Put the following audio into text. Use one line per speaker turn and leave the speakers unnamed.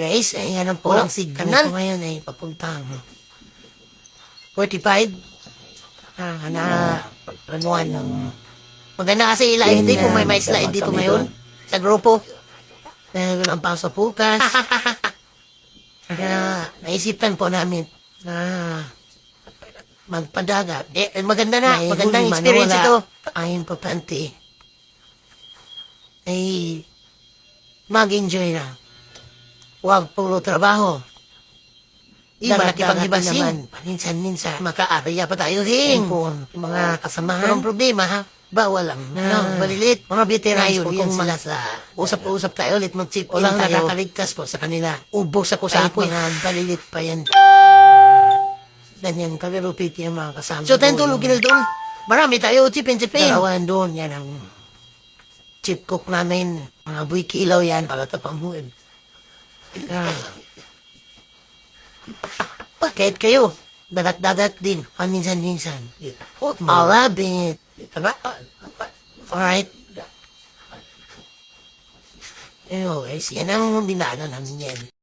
Guys, ayan ang po. Walang signal ko ngayon ay papuntang 45. Anuan ng... Maganda kasi i-live din kung may slide dito ngayon. Sa grupo. Dahil ang pasok bukas. Kaya naisipan po namin na magpadagat. Maganda na. Magandang experience ito. Ang importante ay mag-enjoy na. Huwag puro trabaho. Iba nakipag-ibasin. Minsan-minsan, makaaraya pa tayo rin. Mga kasamahan. Walang problema, ha? Bawal lang. Malilit. Mga veterayo yun sila sa... Usap-usap tayo ulit, mag-chip in tayo. Walang nakakaligtas po sa kanila. Ubos ako sa apoy. Mga balilit pa yan. Ganyan, kalerupiti ang mga kasama. So, tayong tulugin na doon. Marami tayo, chip-in-chip-in. Dalawan doon, yan ang chip cook namin. Mga buhay kilaw yan, para tapamuin. Kahit kayo, dagat-dagat din, paminsan-minsan. I love it. Diba? Alright. Anyways, yan ang dinaanan namin yan.